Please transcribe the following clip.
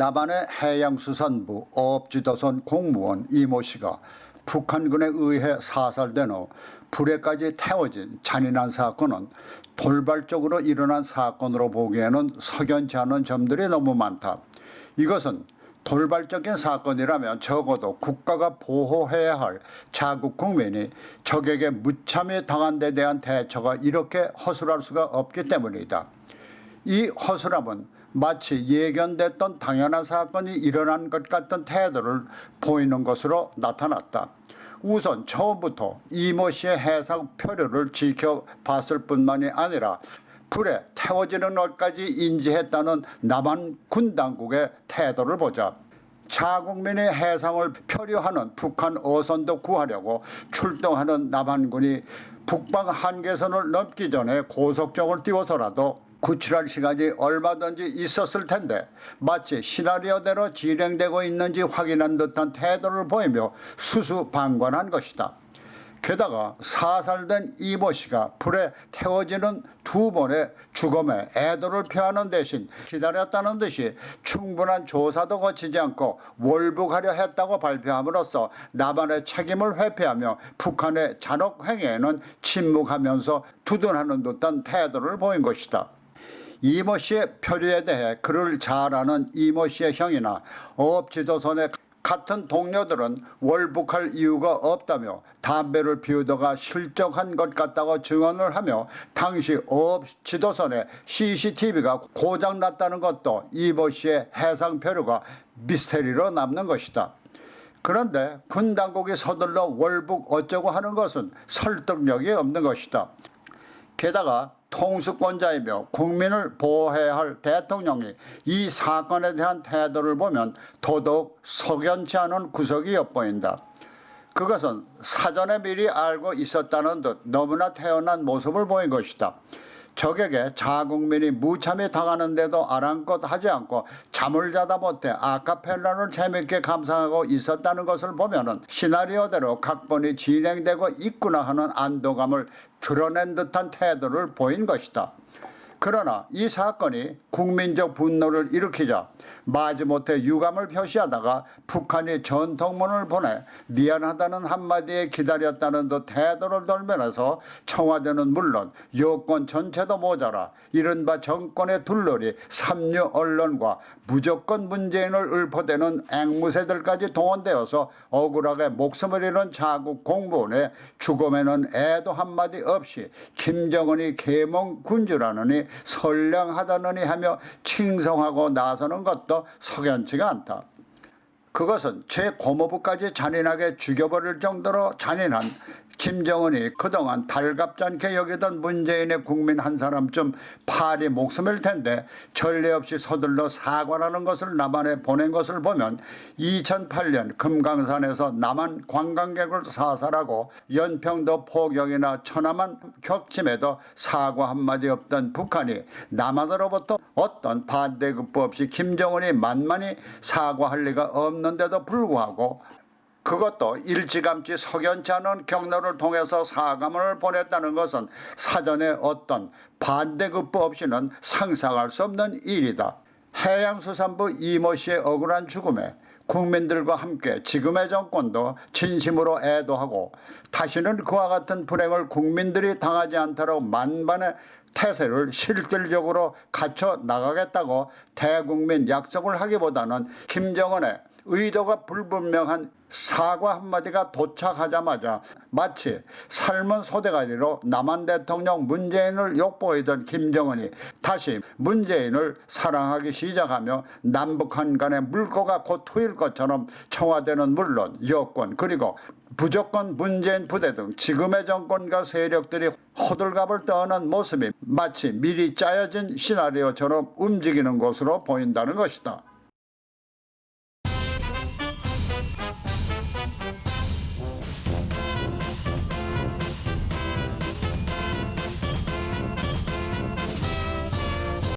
남한의 해양수산부 어업지도선 공무원 이모 씨가 북한군에 의해 사살된 후 불에까지 태워진 잔인한 사건은 돌발적으로 일어난 사건으로 보기에는 석연치 않은 점들이 너무 많다. 이것은 돌발적인 사건이라면 적어도 국가가 보호해야 할 자국 국민이 적에게 무참히 당한 데 대한 대처가 이렇게 허술할 수가 없기 때문이다. 이 허술함은 마치 예견됐던 당연한 사건이 일어난 것 같은 태도를 보이는 것으로 나타났다. 우선 처음부터 이모 씨의 해상 표류를 지켜봤을 뿐만이 아니라 불에 태워지는 것까지 인지했다는 남한 군 당국의 태도를 보자. 자국민이 해상을 표류하는 북한 어선도 구하려고 출동하는 남한군이 북방 한계선을 넘기 전에 고속정을 띄워서라도 구출할 시간이 얼마든지 있었을 텐데 마치 시나리오대로 진행되고 있는지 확인한 듯한 태도를 보이며 수수방관한 것이다. 게다가 사살된 이모 씨가 불에 태워지는 두 번의 죽음에 애도를 표하는 대신 기다렸다는 듯이 충분한 조사도 거치지 않고 월북하려 했다고 발표함으로써 남한의 책임을 회피하며 북한의 잔혹 행위에는 침묵하면서 두둔하는 듯한 태도를 보인 것이다. 이모 씨의 표류에 대해 그를 잘 아는 이모 씨의 형이나 어업지도선의 같은 동료들은 월북할 이유가 없다며 담배를 피우다가 실족한 것 같다고 증언을 하며 당시 어업지도선의 CCTV가 고장났다는 것도 이모 씨의 해상 표류가 미스테리로 남는 것이다. 그런데 군 당국이 서둘러 월북 어쩌고 하는 것은 설득력이 없는 것이다. 게다가 통수권자이며 국민을 보호해야 할 대통령이 이 사건에 대한 태도를 보면 더더욱 석연치 않은 구석이 엿보인다. 그것은 사전에 미리 알고 있었다는 듯 너무나 태연한 모습을 보인 것이다. 적에게 자국민이 무참히 당하는데도 아랑곳 하지 않고 잠을 자다 못해 아카펠라를 재밌게 감상하고 있었다는 것을 보면은 시나리오대로 각본이 진행되고 있구나 하는 안도감을 드러낸 듯한 태도를 보인 것이다. 그러나 이 사건이 국민적 분노를 일으키자 마지못해 유감을 표시하다가 북한이 전통문을 보내 미안하다는 한마디에 기다렸다는 듯 태도를 돌면서 청와대는 물론 여권 전체도 모자라 이른바 정권의 둘러리 삼류 언론과 무조건 문재인을 읊어대는 앵무새들까지 동원되어서 억울하게 목숨을 잃은 자국 공무원의 죽음에는 애도 한마디 없이 김정은이 계몽 군주라느니 선량하다느니 하며 칭송하고 나서는 것도 석연치가 않다. 그것은 제 고모부까지 잔인하게 죽여버릴 정도로 잔인한 김정은이 그동안 달갑지 않게 여기던 문재인의 국민 한 사람쯤 파리 목숨일 텐데 전례 없이 서둘러 사과라는 것을 남한에 보낸 것을 보면 2008년 금강산에서 남한 관광객을 사살하고 연평도 포격이나 천안함 격침에도 사과 한마디 없던 북한이 남한으로부터 어떤 반대급부 없이 김정은이 만만히 사과할 리가 없는데도 불구하고 그것도 일찌감치 석연치 않은 경로를 통해서 사과문을 보냈다는 것은 사전에 어떤 반대급부 없이는 상상할 수 없는 일이다. 해양수산부 이모 씨의 억울한 죽음에 국민들과 함께 지금의 정권도 진심으로 애도하고 다시는 그와 같은 불행을 국민들이 당하지 않도록 만반의 태세를 실질적으로 갖춰 나가겠다고 대국민 약속을 하기보다는 김정은의 의도가 불분명한 사과 한마디가 도착하자마자 마치 삶은 소대가리로 남한 대통령 문재인을 욕보이던 김정은이 다시 문재인을 사랑하기 시작하며 남북한 간의 물꼬가 곧 트일 것처럼 청와대는 물론 여권 그리고 무조건 문재인 부대 등 지금의 정권과 세력들이 호들갑을 떠는 모습이 마치 미리 짜여진 시나리오처럼 움직이는 것으로 보인다는 것이다.